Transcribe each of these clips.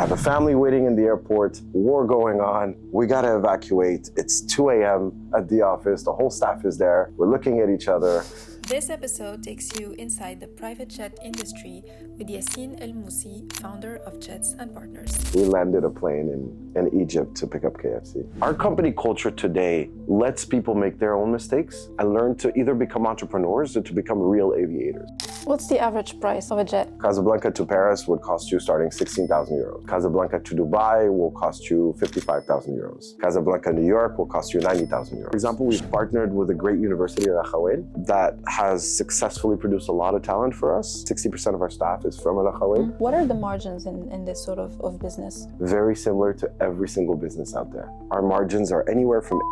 have a family waiting in the airport, war going on, we gotta evacuate. It's 2 a.m. at the office, the whole staff is there, we're looking at each other. This episode takes you inside the private jet industry with Yassine El Moussi, founder of Jets and Partners. We landed a plane in Egypt to pick up KFC. Our company culture today lets people make their own mistakes and learn to either become entrepreneurs or to become real aviators. What's the average price of a jet? Casablanca to Paris would cost you starting 16,000 euros. Casablanca to Dubai will cost you 55,000 euros. Casablanca, New York will cost you 90,000 euros. For example, we've partnered with a great university at Al Khawail that has successfully produced a lot of talent for us. 60% of our staff is from Al Khawail. What are the margins in this sort of business? Very similar to every single business out there. Our margins are anywhere from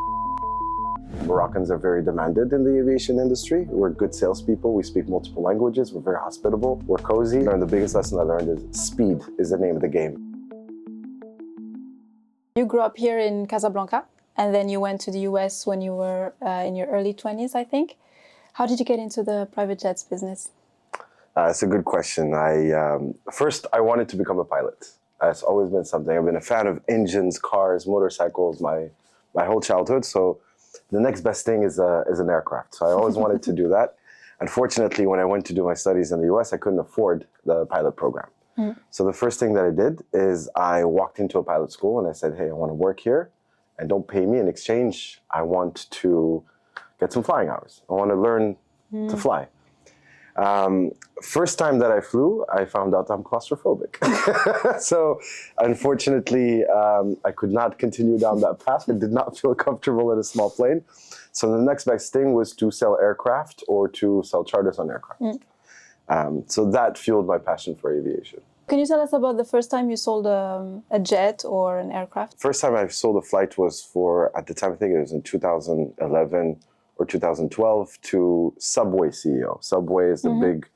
Moroccans are very demanded in the aviation industry. We're good salespeople. We speak multiple languages. We're very hospitable. We're cozy. And the biggest lesson I learned is speed is the name of the game. You grew up here in Casablanca, and then you went to the US when you were in your early 20s, I think. How did you get into the private jets business? It's a good question. First, I wanted to become a pilot. It's always been something. I've been a fan of engines, cars, motorcycles my whole childhood. So the next best thing is an aircraft. So I always wanted to do that. Unfortunately, when I went to do my studies in the US, I couldn't afford the pilot program. So the first thing that I did is I walked into a pilot school and I said, hey, I want to work here and don't pay me. In exchange, I want to get some flying hours. I want to learn to fly. First time that I flew, I found out I'm claustrophobic. So unfortunately, I could not continue down that path. I did not feel comfortable in a small plane. So the next best thing was to sell aircraft or to sell charters on aircraft. So that fueled my passion for aviation. Can you tell us about the first time you sold a jet or an aircraft? First time I sold a flight was for, at the time, I think it was in 2011 or 2012, to Subway CEO. Subway is the big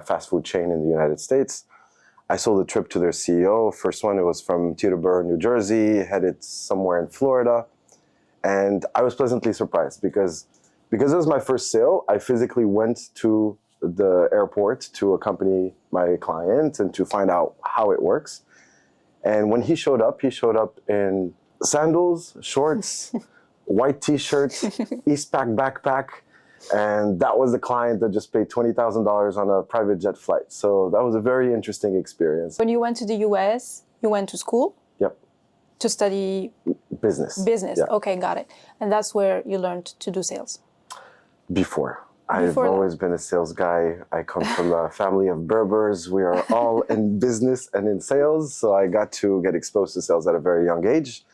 fast food chain in the United States. I sold a trip to their CEO. First one, it was from Teterboro, New Jersey, headed somewhere in Florida. And I was pleasantly surprised because it was my first sale. I physically went to the airport to accompany my client and to find out how it works. And when he showed up in sandals, shorts, white t-shirt, Eastpak backpack, and that was the client that just paid $20,000 on a private jet flight. So that was a very interesting experience. When you went to the US, you went to school? Yep. To study? Business. Business, yeah. Okay, got it. And that's where you learned to do sales? Before I've always been a sales guy. I come from a family of Berbers. We are all in business and in sales. So I got to get exposed to sales at a very young age.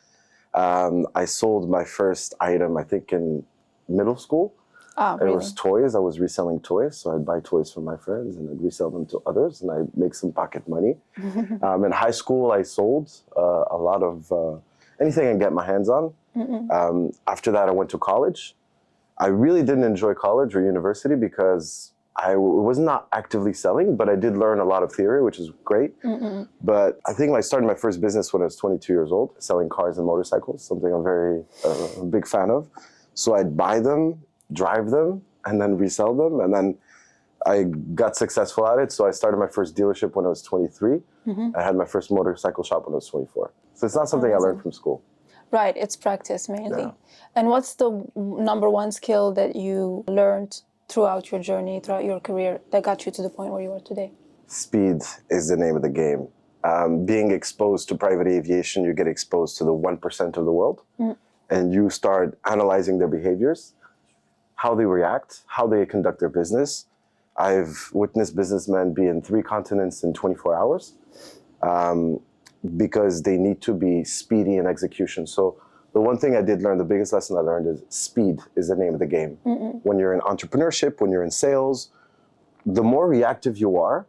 I sold my first item, I think, in middle school. Really? It was toys. I was reselling toys. So I'd buy toys from my friends and I'd resell them to others and I'd make some pocket money. In high school, I sold a lot of anything I could get my hands on. After that, I went to college. I really didn't enjoy college or university because I was not actively selling, but I did learn a lot of theory, which is great. But I think I started my first business when I was 22 years old, selling cars and motorcycles, something I'm very big fan of. So I'd buy them, drive them, and then resell them. And then I got successful at it. So I started my first dealership when I was 23. I had my first motorcycle shop when I was 24. So it's not something I learned from school. Right, it's practice mainly. Yeah. And what's the number one skill that you learned throughout your journey, throughout your career, that got you to the point where you are today? Speed is the name of the game. Being exposed to private aviation, you get exposed to the 1% of the world, and you start analyzing their behaviors, how they react, how they conduct their business. I've witnessed businessmen be in 3 continents in 24 hours. Because they need to be speedy in execution. So the one thing I did learn, the biggest lesson I learned is speed is the name of the game. When you're in entrepreneurship, when you're in sales, the more reactive you are,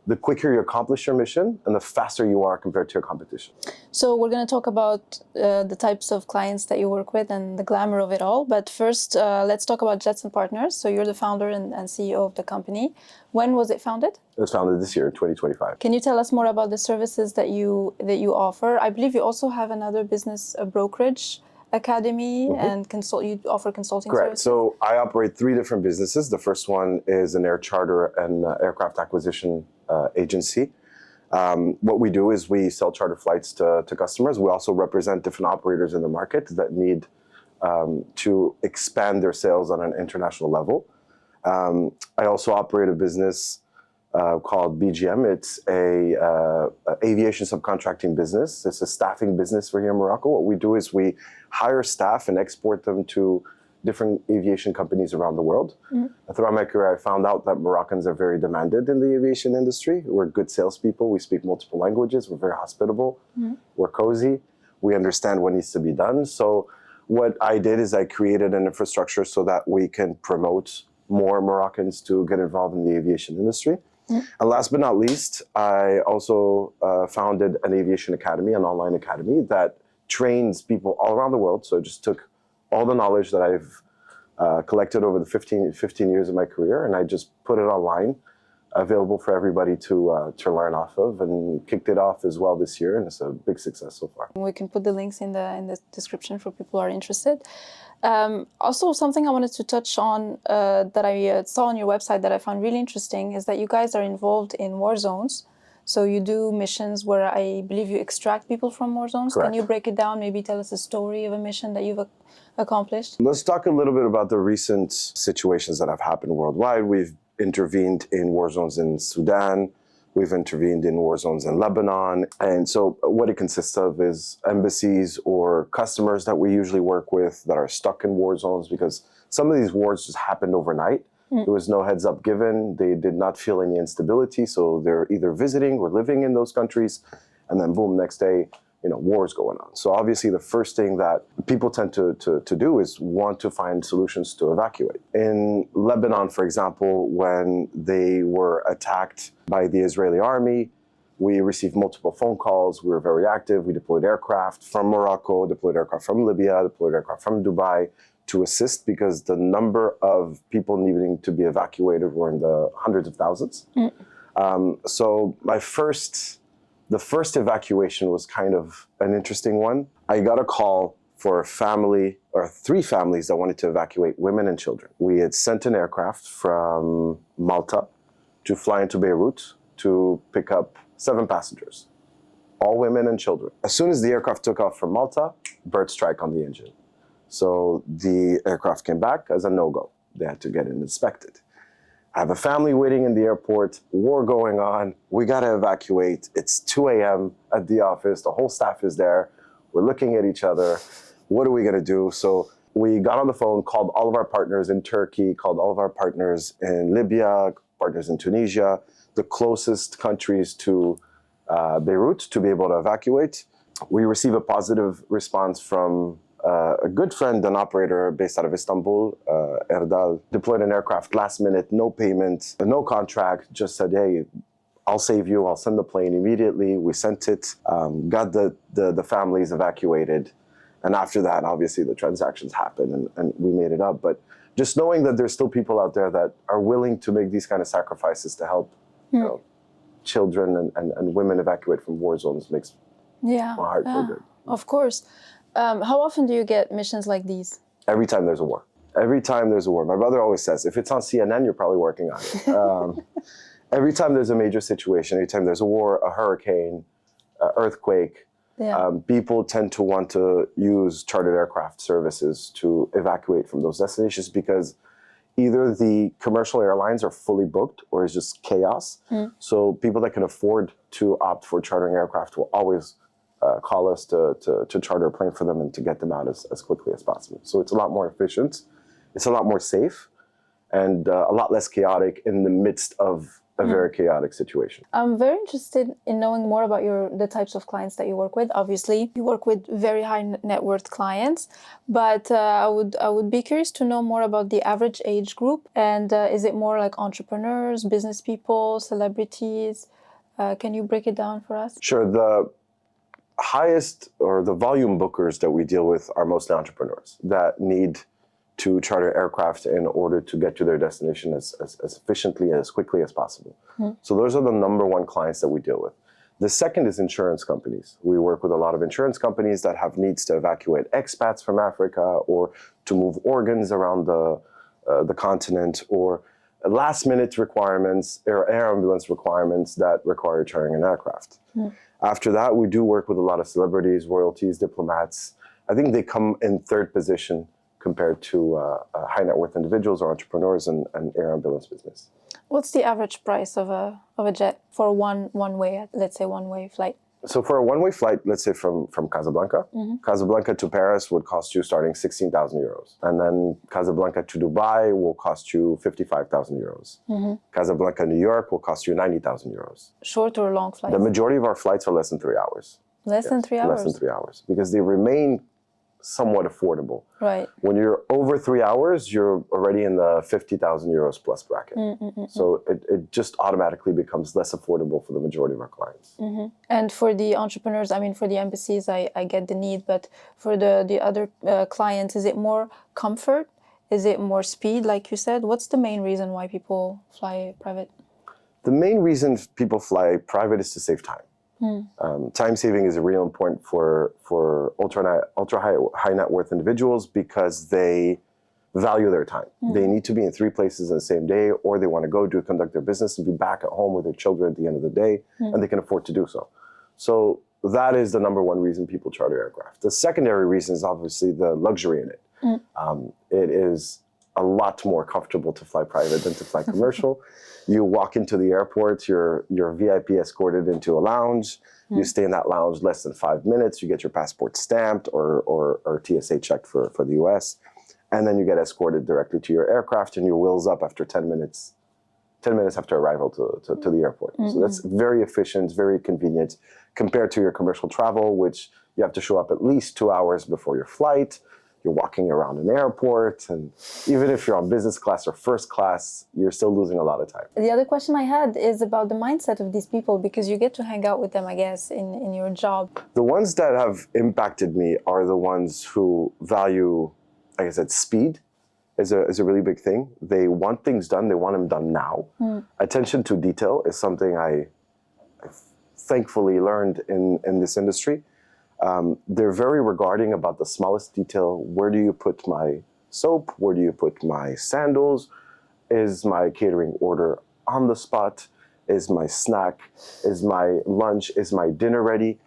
the quicker you accomplish your mission and the faster you are compared to your competition. So we're going to talk about the types of clients that you work with and the glamour of it all. But first, let's talk about Jets and Partners. So you're the founder and CEO of the company. When was it founded? It was founded this year, 2025. Can you tell us more about the services that you offer? I believe you also have another business, a brokerage academy, and you offer consulting Correct. services? So I operate 3 different businesses. The first one is an air charter and aircraft acquisition agency. What we do is we sell charter flights to customers. We also represent different operators in the market that need to expand their sales on an international level. I also operate a business called BGM. It's a aviation subcontracting business. It's a staffing business for here in Morocco. What we do is we hire staff and export them to different aviation companies around the world. Throughout my career, I found out that Moroccans are very demanded in the aviation industry. We're good salespeople. We speak multiple languages. We're very hospitable. We're cozy. We understand what needs to be done. So what I did is I created an infrastructure so that we can promote more Moroccans to get involved in the aviation industry. And last but not least, I also founded an aviation academy, an online academy that trains people all around the world. So I just took all the knowledge that I've collected over the 15 years of my career, and I just put it online, available for everybody to learn off of, and kicked it off as well this year, and it's a big success so far. We can put the links in the description for people who are interested. Also, something I wanted to touch on that I saw on your website that I found really interesting is that you guys are involved in war zones. So you do missions where I believe you extract people from war zones. Correct. Can you break it down? Maybe tell us a story of a mission that you've accomplished. Let's talk a little bit about the recent situations that have happened worldwide. We've intervened in war zones in Sudan. We've intervened in war zones in Lebanon. And so what it consists of is embassies or customers that we usually work with that are stuck in war zones, because some of these wars just happened overnight. There was no heads up given. They did not feel any instability. So they're either visiting or living in those countries. And then boom, next day, war's going on. So obviously the first thing that people tend to do is want to find solutions to evacuate. In Lebanon, for example, when they were attacked by the Israeli army, we received multiple phone calls. We were very active. We deployed aircraft from Morocco, deployed aircraft from Libya, deployed aircraft from Dubai to assist, because the number of people needing to be evacuated were in the hundreds of thousands. So the first evacuation was kind of an interesting one. I got a call for a family, or 3 families that wanted to evacuate women and children. We had sent an aircraft from Malta to fly into Beirut to pick up 7 passengers, all women and children. As soon as the aircraft took off from Malta, bird strike on the engine. So the aircraft came back as a no-go. They had to get it inspected. I have a family waiting in the airport, war going on, we gotta evacuate. It's 2 a.m. at the office, the whole staff is there. We're looking at each other. What are we gonna do? So we got on the phone, called all of our partners in Turkey, called all of our partners in Libya, partners in Tunisia, the closest countries to Beirut to be able to evacuate. We received a positive response from a good friend, an operator based out of Istanbul, Erdal, deployed an aircraft last minute, no payment, no contract, just said, hey, I'll save you, I'll send the plane immediately. We sent it, got the families evacuated. And after that, obviously the transactions happened and we made it up. But just knowing that there's still people out there that are willing to make these kind of sacrifices to help children and women evacuate from war zones makes my heart feel good. Of course. How often do you get missions like these? Every time there's a war. Every time there's a war. My brother always says, if it's on CNN, you're probably working on it. Every time there's a major situation, every time there's a war, a hurricane, earthquake, people tend to want to use chartered aircraft services to evacuate from those destinations, because either the commercial airlines are fully booked or it's just chaos. So people that can afford to opt for chartering aircraft will always call us to charter a plane for them and to get them out as quickly as possible. So it's a lot more efficient, it's a lot more safe, and a lot less chaotic in the midst of a very chaotic situation. I'm very interested in knowing more about the types of clients that you work with. Obviously, you work with very high net worth clients, but I would be curious to know more about the average age group. And is it more like entrepreneurs, business people, celebrities? Can you break it down for us? Sure. The highest, or the volume bookers that we deal with, are mostly entrepreneurs that need to charter aircraft in order to get to their destination as efficiently and as quickly as possible. So those are the #1 clients that we deal with. The second is insurance companies. We work with a lot of insurance companies that have needs to evacuate expats from Africa, or to move organs around the continent, or last-minute requirements or air ambulance requirements that require chartering an aircraft. After that, we do work with a lot of celebrities, royalties, diplomats. I think they come in third position compared to high net worth individuals or entrepreneurs and air ambulance business. What's the average price of a jet for one way, let's say one-way flight? So for a one-way flight, let's say from Casablanca, Casablanca to Paris would cost you starting 16,000 euros. And then Casablanca to Dubai will cost you 55,000 euros. Casablanca, New York will cost you 90,000 euros. Short or long flights? The majority of our flights are less than 3 hours. Less than 3 hours? Less than 3 hours, because they remain somewhat affordable. Right. When you're over 3 hours, you're already in the 50,000 euros plus bracket. So it just automatically becomes less affordable for the majority of our clients. And for the entrepreneurs, I mean, for the embassies, I get the need, but for the other clients, is it more comfort? Is it more speed, like you said? What's the main reason why people fly private? The main reason people fly private is to save time. Time saving is real important for ultra high net worth individuals because they value their time. They need to be in 3 places in the same day, or they want to conduct their business and be back at home with their children at the end of the day, and they can afford to do so. So that is the number one reason people charter aircraft. The secondary reason is obviously the luxury in it. It is a lot more comfortable to fly private than to fly commercial. You walk into the airport, you're VIP escorted into a lounge. You stay in that lounge less than 5 minutes. You get your passport stamped or TSA checked for the US. And then you get escorted directly to your aircraft and your wheels up after 10 minutes after arrival to the airport. So that's very efficient, very convenient compared to your commercial travel, which you have to show up at least 2 hours before your flight. You're walking around an airport, and even if you're on business class or first class, you're still losing a lot of time. The other question I had is about the mindset of these people, because you get to hang out with them, I guess, in your job. The ones that have impacted me are the ones who value, like I said, speed is a really big thing. They want things done. They want them done now. Attention to detail is something I thankfully learned in this industry. They're very regarding about the smallest detail. Where do you put my soap? Where do you put my sandals? Is my catering order on the spot? Is my snack? Is my lunch? Is my dinner ready?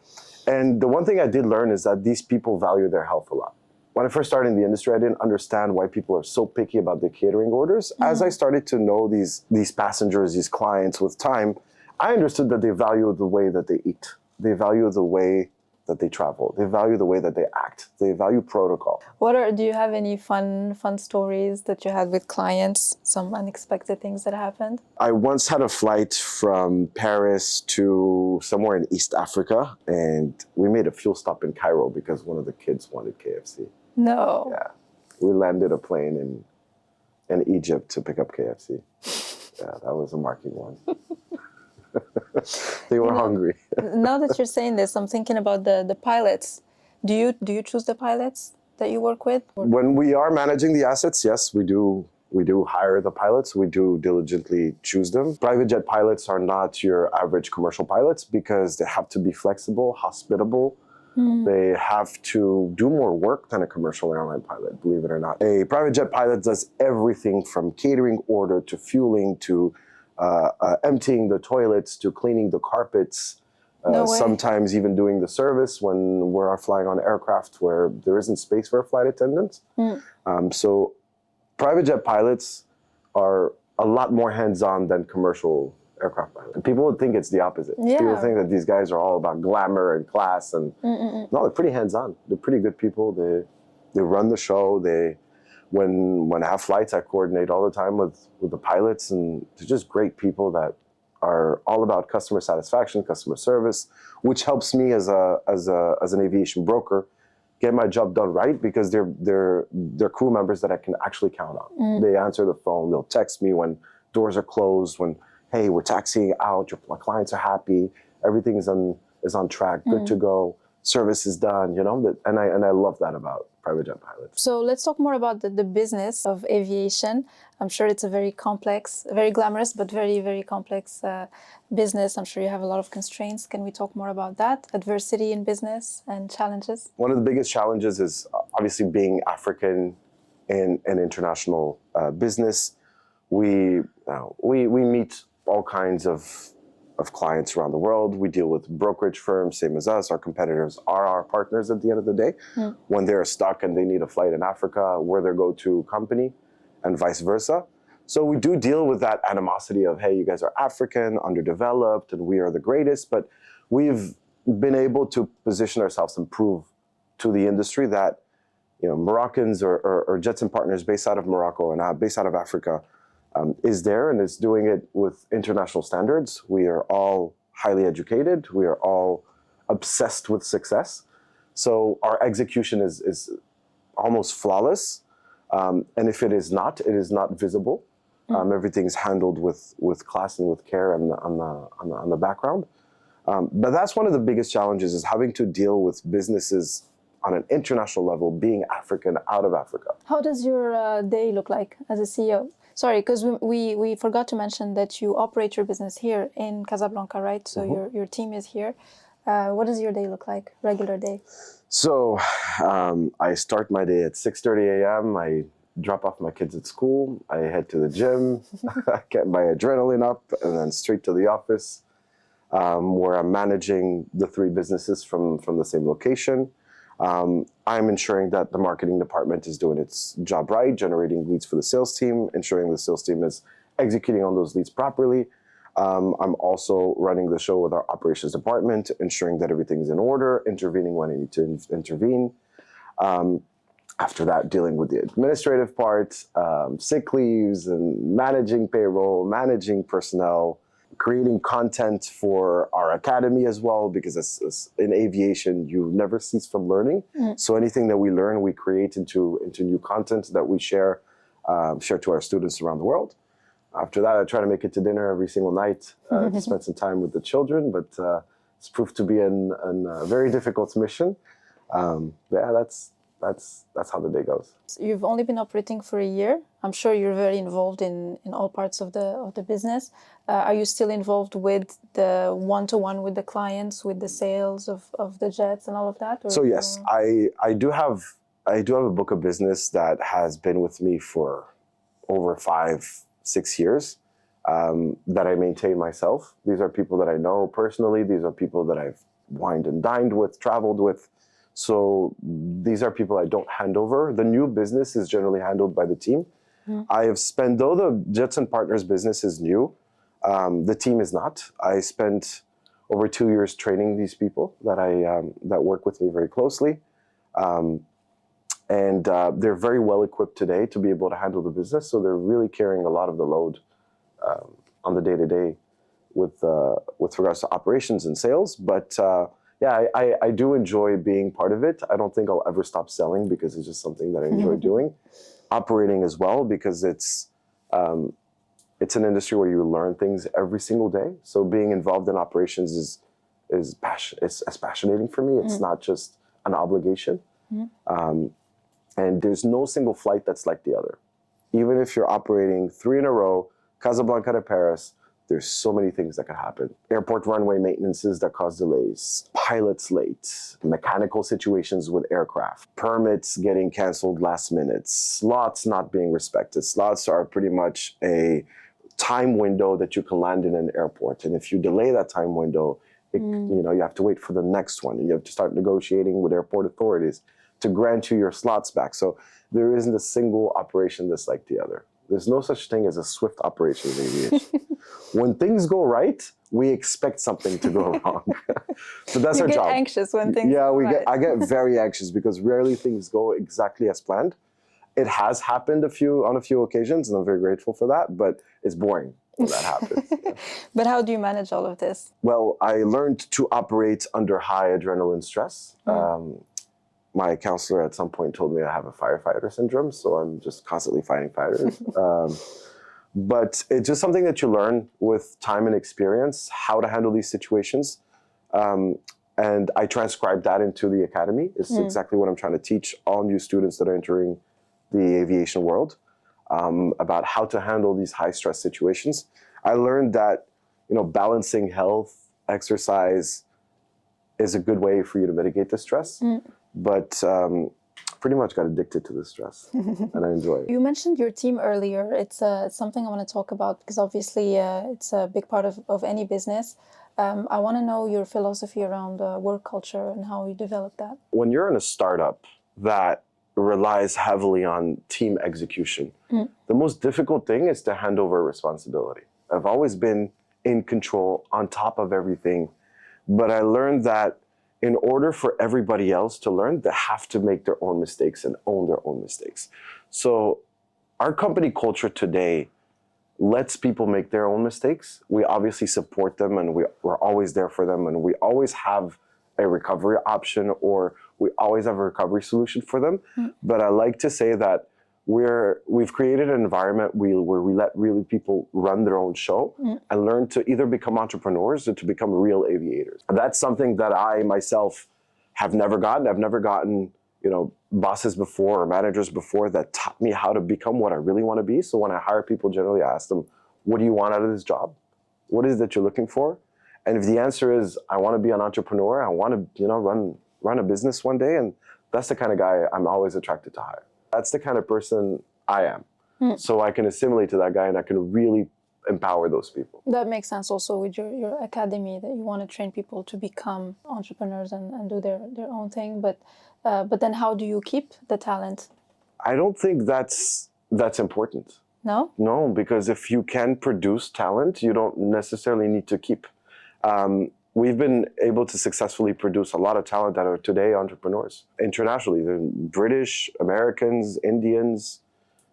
And the one thing I did learn is that these people value their health a lot. When I first started in the industry, I didn't understand why people are so picky about their catering orders. As I started to know these passengers, these clients with time, I understood that they value the way that they eat. They value the way that they travel. They value the way that they act. They value protocol. Do you have any fun stories that you had with clients? Some unexpected things that happened? I once had a flight from Paris to somewhere in East Africa, and we made a fuel stop in Cairo because one of the kids wanted KFC. No. Yeah. We landed a plane in Egypt to pick up KFC. Yeah, that was a marking one. They were hungry. Now that you're saying this, I'm thinking about the pilots. Do you choose the pilots that you work with? When we are managing the assets, yes, we do hire the pilots. We do diligently choose them. Private jet pilots are not your average commercial pilots because they have to be flexible, hospitable. They have to do more work than a commercial airline pilot, believe it or not. A private jet pilot does everything from catering order to fueling to emptying the toilets to cleaning the carpets, sometimes even doing the service when we're flying on aircraft where there isn't space for a flight attendant. So private jet pilots are a lot more hands-on than commercial aircraft pilots. People would think it's the opposite. Yeah. People think that these guys are all about glamour and class, and no, they're pretty hands-on. They're pretty good people. They run the show. When I have flights, I coordinate all the time with the pilots, and they're just great people that are all about customer satisfaction, customer service, which helps me as an aviation broker get my job done right because they're crew members that I can actually count on. They answer the phone, they'll text me when doors are closed, when, hey, we're taxiing out, my clients are happy, everything is on track, good to go, service is done, and I love that about private jet pilots. So let's talk more about the business of aviation. I'm sure it's a very complex, very glamorous, but very, very complex business. I'm sure you have a lot of constraints. Can we talk more about that? Adversity in business and challenges? One of the biggest challenges is obviously being African in an international business. we meet all kinds of clients around the world. We deal with brokerage firms, same as us. Our competitors are our partners at the end of the day. When they're stuck and they need a flight in Africa, we're their go-to company, and vice versa. So we do deal with that animosity of, hey, you guys are African, underdeveloped, and we are the greatest. But we've been able to position ourselves and prove to the industry that, you know, Moroccans or Jetson partners based out of Morocco and based out of Africa is there and is doing it with international standards. We are all highly educated. We are all obsessed with success. So our execution is almost flawless. And if it is not visible. Everything's handled with class and with care on the background. But that's one of the biggest challenges, is having to deal with businesses on an international level, being African out of Africa. How does your day look like as a CEO? Sorry, because we forgot to mention that you operate your business here in Casablanca, right? So your team is here. What does your day look like, regular day? So I start my day at 6:30 a.m. I drop off my kids at school. I head to the gym, get my adrenaline up, and then straight to the office, where I'm managing the 3 businesses from the same location. I'm ensuring that the marketing department is doing its job right, generating leads for the sales team, ensuring the sales team is executing on those leads properly. I'm also running the show with our operations department, ensuring that everything's in order, intervening when I need to intervene. After that, dealing with the administrative part, sick leaves and managing payroll, managing personnel, creating content for our academy as well, because in aviation, you never cease from learning. So anything that we learn, we create into new content that we share to our students around the world. After that, I try to make it to dinner every single night to spend some time with the children, but it's proved to be a very difficult mission. Yeah, that's how the day goes. You've only been operating for a year. I'm sure you're very involved in all parts of the business. Are you still involved with the one-to-one with the clients, with the sales of the jets and all of that? So yes, I do have a book of business that has been with me for over 5-6 years, that I maintain myself. These are people that I know personally. These are people that I've wined and dined with, traveled with. So these are people I don't hand over. The new business is generally handled by the team. I have spent, though the Jetson Partners business is new, the team is not. I spent over 2 years training these people that work with me very closely. And they're very well equipped today to be able to handle the business. So they're really carrying a lot of the load on the day-to-day with regards to operations and sales. But yeah, I do enjoy being part of it. I don't think I'll ever stop selling, because it's just something that I enjoy doing. Operating as well, because it's an industry where you learn things every single day. So being involved in operations is as passionating for me. It's not just an obligation. And there's no single flight that's like the other. Even if you're operating 3 in a row, Casablanca to Paris, there's so many things that could happen. Airport runway maintenances that cause delays, pilots late, mechanical situations with aircraft, permits getting canceled last minute, slots not being respected. Slots are pretty much a time window that you can land in an airport. And if you delay that time window, you have to wait for the next one. You have to start negotiating with airport authorities to grant you your slots back. So there isn't a single operation that's like the other. There's no such thing as a swift operation in aviation. When things go right, we expect something to go wrong. But that's our job. You get anxious when things go right. I get very anxious, because rarely things go exactly as planned. It has happened on a few occasions, and I'm very grateful for that, but it's boring when that happens. Yeah. But how do you manage all of this? Well, I learned to operate under high adrenaline stress. My counselor at some point told me I have a firefighter syndrome, so I'm just constantly fighting fires. But it's just something that you learn with time and experience, how to handle these situations. And I transcribed that into the academy. It's exactly what I'm trying to teach all new students that are entering the aviation world, about how to handle these high stress situations. I learned that, balancing health, exercise is a good way for you to mitigate the stress. But pretty much got addicted to the stress, and I enjoy it. You mentioned your team earlier. It's something I want to talk about because obviously it's a big part of any business. I want to know your philosophy around work culture and how you develop that. When you're in a startup that relies heavily on team execution, the most difficult thing is to hand over responsibility. I've always been in control, on top of everything, but I learned that in order for everybody else to learn, they have to make their own mistakes and own their own mistakes. So our company culture today lets people make their own mistakes. We obviously support them, and we're always there for them, and we always have a recovery option, or we always have a recovery solution for them. But I like to say that we've created an environment where we let really people run their own show and learn to either become entrepreneurs or to become real aviators. And that's something that I myself have never gotten. I've never gotten, bosses before or managers before that taught me how to become what I really want to be. So when I hire people, generally I ask them, what do you want out of this job? What is it that you're looking for? And if the answer is, I want to be an entrepreneur, I want to, run a business one day, and that's the kind of guy I'm always attracted to hire. That's the kind of person I am. So I can assimilate to that guy, and I can really empower those people. That makes sense also with your academy, that you want to train people to become entrepreneurs and do their own thing. But then how do you keep the talent? I don't think that's important. No? No, because if you can produce talent, you don't necessarily need to keep. We've been able to successfully produce a lot of talent that are today entrepreneurs internationally. They're British, Americans, Indians,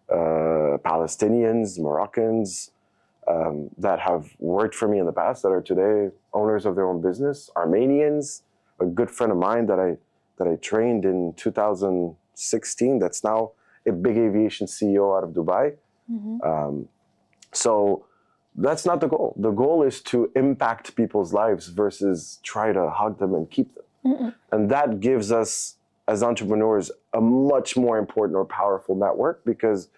Palestinians, Moroccans that have worked for me in the past that are today owners of their own business. Armenians, a good friend of mine that I trained in 2016 that's now a big aviation CEO out of Dubai. So that's not the goal. The goal is to impact people's lives versus try to hug them and keep them. And that gives us, as entrepreneurs, a much more important or powerful network, because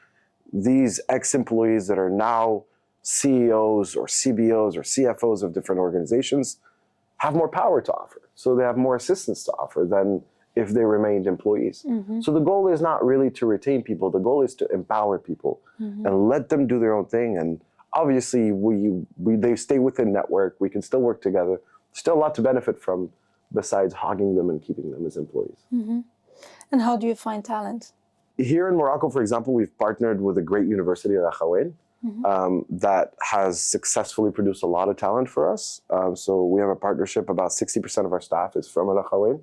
these ex-employees that are now CEOs or CBOs or CFOs of different organizations have more power to offer. So they have more assistance to offer than if they remained employees. So the goal is not really to retain people. The goal is to empower people and let them do their own thing. And obviously, they stay within network. We can still work together. Still a lot to benefit from besides hogging them and keeping them as employees. And how do you find talent? Here in Morocco, for example, we've partnered with a great university at Akhawain that has successfully produced a lot of talent for us. So we have a partnership. About 60% of our staff is from Al Akhawain.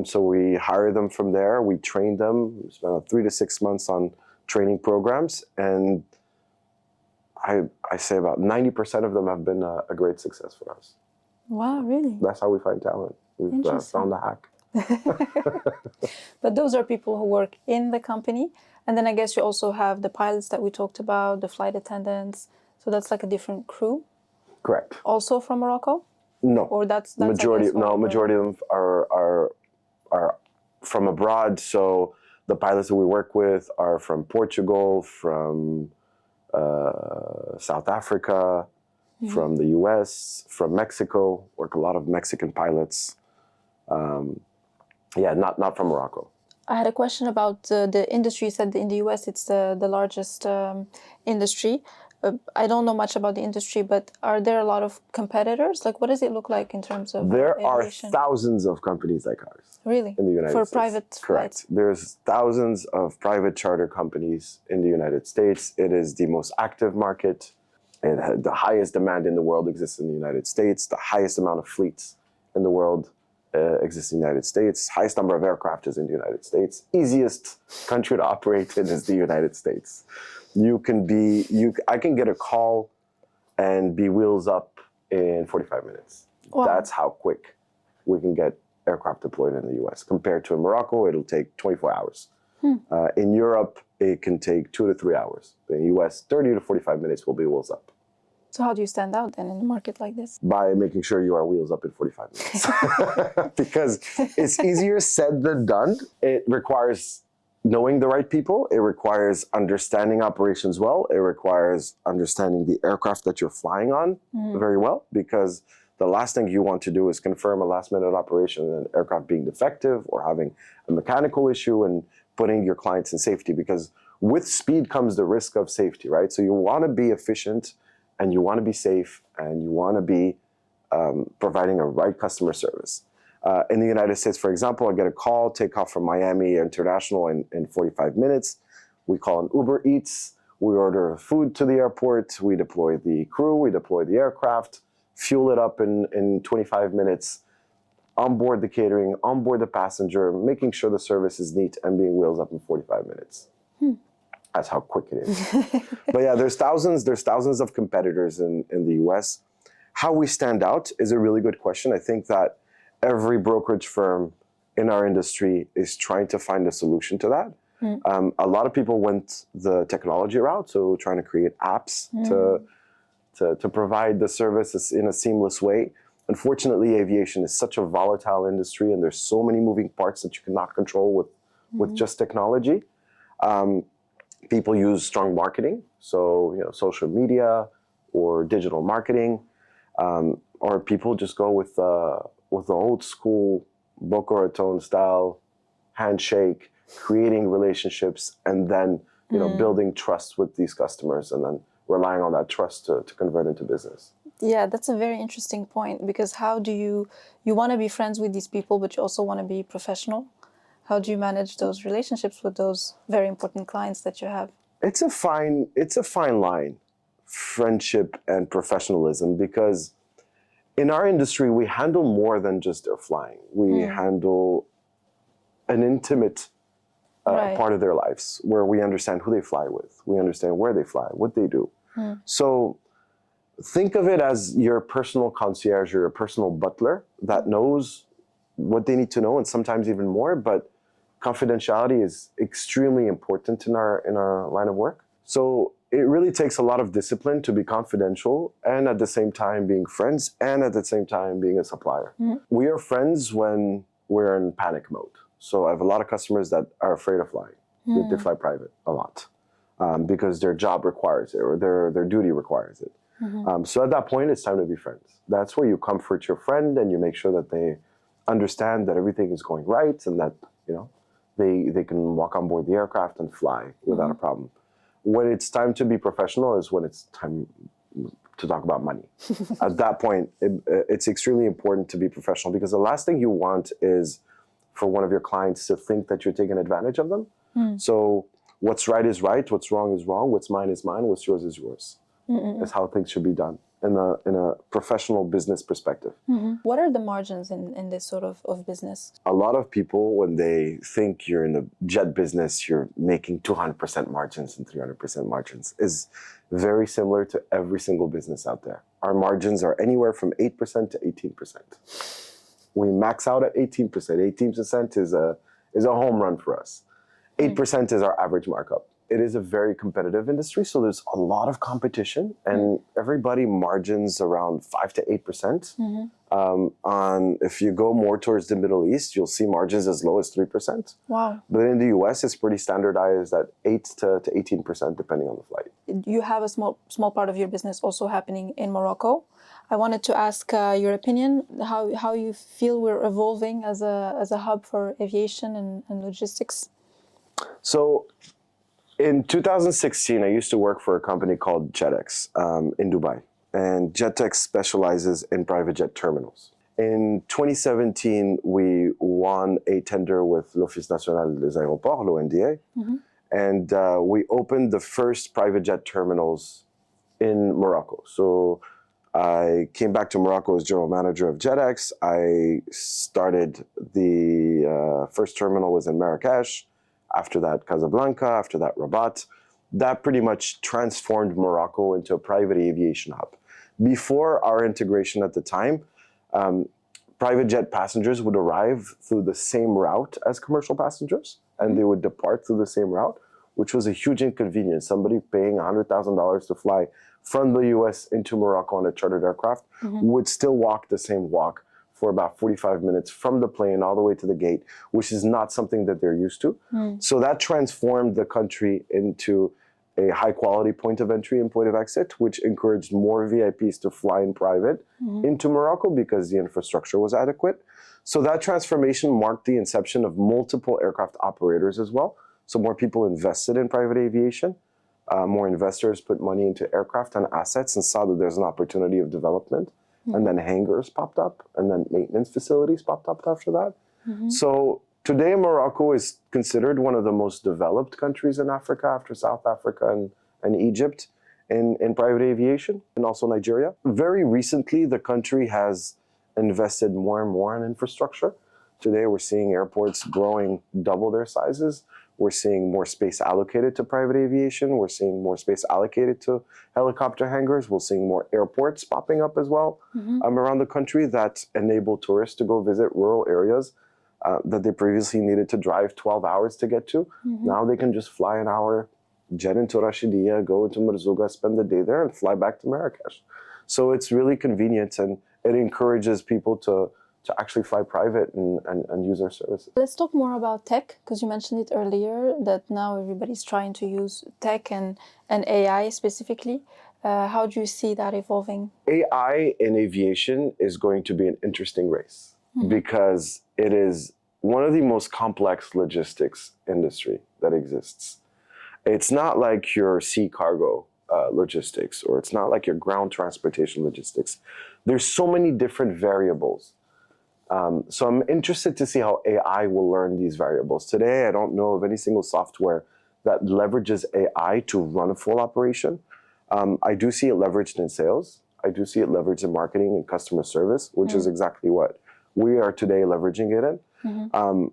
So we hire them from there. We train them. We spend 3 to 6 months on training programs. And I say about 90% of them have been a great success for us. Wow, really? That's how we find talent. We've found the hack. But those are people who work in the company. And then I guess you also have the pilots that we talked about, the flight attendants. So that's like a different crew? Correct. Also from Morocco? No. Or that's majority of them are from abroad. So the pilots that we work with are from Portugal, from South Africa, from the US, from Mexico. Work a lot of Mexican pilots. Not from Morocco. I had a question about the industry. You said in the US it's the largest industry. I don't know much about the industry, but are there a lot of competitors? Like, what does it look like in terms of There aviation? are thousands of companies like ours. Really? In the United States. For private Correct. flights? There's thousands of private charter companies in the United States. It is the most active market. The highest demand in the world exists in the United States. The highest amount of fleets in the world exists in the United States. Highest number of aircraft is in the United States. Easiest country to operate in is the United States. I can get a call and be wheels up in 45 minutes. Wow. That's how quick we can get aircraft deployed in the US. Compared to in Morocco, it'll take 24 hours. In Europe, it can take 2 to 3 hours. In the US, 30 to 45 minutes will be wheels up. So how do you stand out then in a market like this? By making sure you are wheels up in 45 minutes. Because it's easier said than done. It requires knowing the right people. It requires understanding operations well. It requires understanding the aircraft that you're flying on very well, because the last thing you want to do is confirm a last-minute operation and an aircraft being defective or having a mechanical issue and putting your clients in safety, because with speed comes the risk of safety, right? So you want to be efficient and you want to be safe and you want to be providing a right customer service. In the United States, for example, I get a call, take off from Miami International in 45 minutes. We call an Uber Eats. We order food to the airport. We deploy the crew. We deploy the aircraft, fuel it up in 25 minutes, onboard the catering, onboard the passenger, making sure the service is neat and being wheels up in 45 minutes. That's how quick it is. But yeah, there's thousands of competitors in the US. How we stand out is a really good question. I think that every brokerage firm in our industry is trying to find a solution to that. A lot of people went the technology route, so trying to create apps to provide the services in a seamless way. Unfortunately, aviation is such a volatile industry, and there's so many moving parts that you cannot control with just technology. People use strong marketing, so social media or digital marketing, or people just go with the old school Boca Raton style handshake, creating relationships, and then building trust with these customers, and then relying on that trust to convert into business. Yeah, that's a very interesting point, because how do you want to be friends with these people, but you also want to be professional? How do you manage those relationships with those very important clients that you have? It's a fine line, friendship and professionalism, because in our industry, we handle more than just their flying. We handle an intimate part of their lives, where we understand who they fly with. We understand where they fly, what they do. So think of it as your personal concierge, your personal butler that knows what they need to know, and sometimes even more. But confidentiality is extremely important in our line of work. So it really takes a lot of discipline to be confidential, and at the same time being friends, and at the same time being a supplier. We are friends when we're in panic mode. So I have a lot of customers that are afraid of flying. They fly private a lot because their job requires it, or their duty requires it. So at that point, it's time to be friends. That's where you comfort your friend and you make sure that they understand that everything is going right, and that they can walk on board the aircraft and fly without a problem. When it's time to be professional is when it's time to talk about money. At that point, it's extremely important to be professional, because the last thing you want is for one of your clients to think that you're taking advantage of them. So what's right is right, what's wrong is wrong, what's mine is mine, what's yours is yours. That's how things should be done in a professional business perspective. What are the margins in this sort of business? A lot of people, when they think you're in the jet business, you're making 200% margins and 300% margins, is very similar to every single business out there. Our margins are anywhere from 8% to 18%. We max out at 18%. 18% is a home run for us. 8% is our average markup. It is a very competitive industry, so there's a lot of competition, and everybody margins around 5 to 8%. If you go more towards the Middle East, you'll see margins as low as 3%. Wow. But in the US, it's pretty standardized at 8 to 18%, depending on the flight. You have a small part of your business also happening in Morocco. I wanted to ask your opinion, how you feel we're evolving as a hub for aviation and logistics. So in 2016, I used to work for a company called JetX in Dubai. And JetX specializes in private jet terminals. In 2017, we won a tender with l'Office National des Aéroports, l'ONDA, and we opened the first private jet terminals in Morocco. So I came back to Morocco as general manager of JetX. I started the first terminal was in Marrakesh. After that, Casablanca. After that, Rabat. That pretty much transformed Morocco into a private aviation hub. Before our integration at the time, private jet passengers would arrive through the same route as commercial passengers, and they would depart through the same route, which was a huge inconvenience. Somebody paying $100,000 to fly from the US into Morocco on a chartered aircraft would still walk the same walk for about 45 minutes from the plane all the way to the gate, which is not something that they're used to. So that transformed the country into a high quality point of entry and point of exit, which encouraged more VIPs to fly in private into Morocco because the infrastructure was adequate. So that transformation marked the inception of multiple aircraft operators as well. So more people invested in private aviation. More investors put money into aircraft and assets and saw that there's an opportunity of development. And then hangars popped up, and then maintenance facilities popped up after that. So today, Morocco is considered one of the most developed countries in Africa after South Africa and Egypt in private aviation, and also Nigeria. Very recently, the country has invested more and more in infrastructure. Today, we're seeing airports growing double their sizes. We're seeing more space allocated to private aviation. We're seeing more space allocated to helicopter hangars. We're seeing more airports popping up as well around the country that enable tourists to go visit rural areas that they previously needed to drive 12 hours to get to. Now they can just fly an hour, jet into Rashidia, go into Marzouga, spend the day there, and fly back to Marrakesh. So it's really convenient, and it encourages people to actually fly private and use our services. Let's talk more about tech, because you mentioned it earlier that now everybody's trying to use tech and AI specifically. How do you see that evolving? AI in aviation is going to be an interesting race because it is one of the most complex logistics industry that exists. It's not like your sea cargo logistics, or it's not like your ground transportation logistics. There's so many different variables. So I'm interested to see how AI will learn these variables. Today, I don't know of any single software that leverages AI to run a full operation. I do see it leveraged in sales. I do see it leveraged in marketing and customer service, which is exactly what we are today leveraging it in.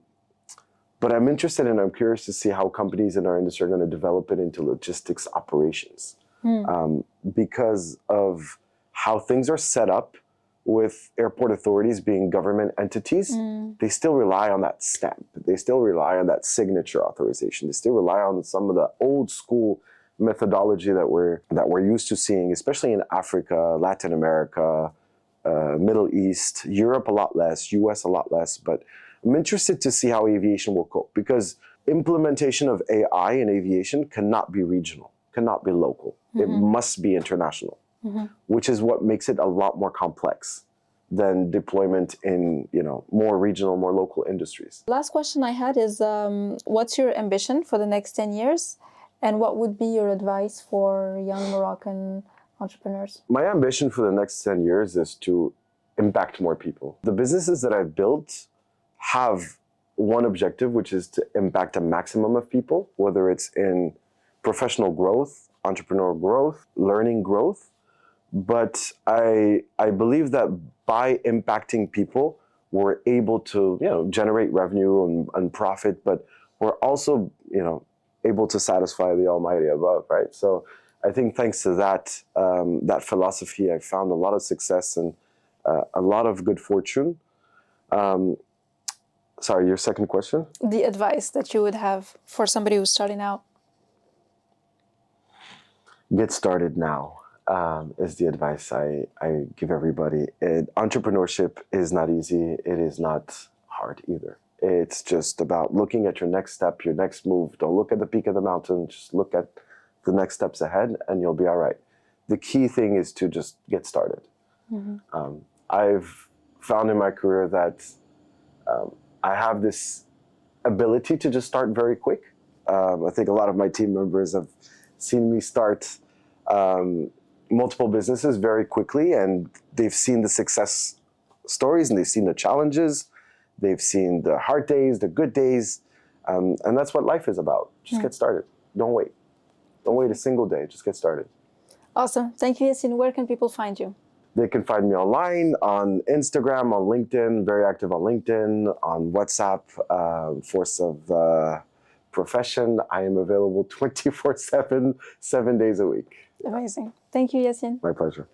But I'm interested and I'm curious to see how companies in our industry are going to develop it into logistics operations because of how things are set up. With airport authorities being government entities, they still rely on that stamp. They still rely on that signature authorization. They still rely on some of the old school methodology that we're used to seeing, especially in Africa, Latin America, Middle East, Europe a lot less, US a lot less. But I'm interested to see how aviation will cope, because implementation of AI in aviation cannot be regional, cannot be local. It must be international. Which is what makes it a lot more complex than deployment in, more regional, more local industries. Last question I had is, what's your ambition for the next 10 years? And what would be your advice for young Moroccan entrepreneurs? My ambition for the next 10 years is to impact more people. The businesses that I've built have one objective, which is to impact a maximum of people, whether it's in professional growth, entrepreneurial growth, learning growth. But I believe that by impacting people, we're able to generate revenue and profit, but we're also able to satisfy the Almighty above, right? So I think thanks to that that philosophy, I found a lot of success and a lot of good fortune. Sorry, your second question? The advice that you would have for somebody who's starting out. Get started now. Is the advice I give everybody. Entrepreneurship is not easy. It is not hard either. It's just about looking at your next step, your next move. Don't look at the peak of the mountain. Just look at the next steps ahead and you'll be all right. The key thing is to just get started. I've found in my career that I have this ability to just start very quick. I think a lot of my team members have seen me start multiple businesses very quickly, and they've seen the success stories and they've seen the challenges, they've seen the hard days, the good days, and that's what life is about. Just get started. Don't wait. Don't wait a single day. Just get started. Awesome. Thank you, Yassine. Where can people find you? They can find me online, on Instagram, on LinkedIn, very active on LinkedIn, on WhatsApp, Force of Profession. I am available 24/7, 7 days a week. Amazing. Thank you, Yassine. My pleasure.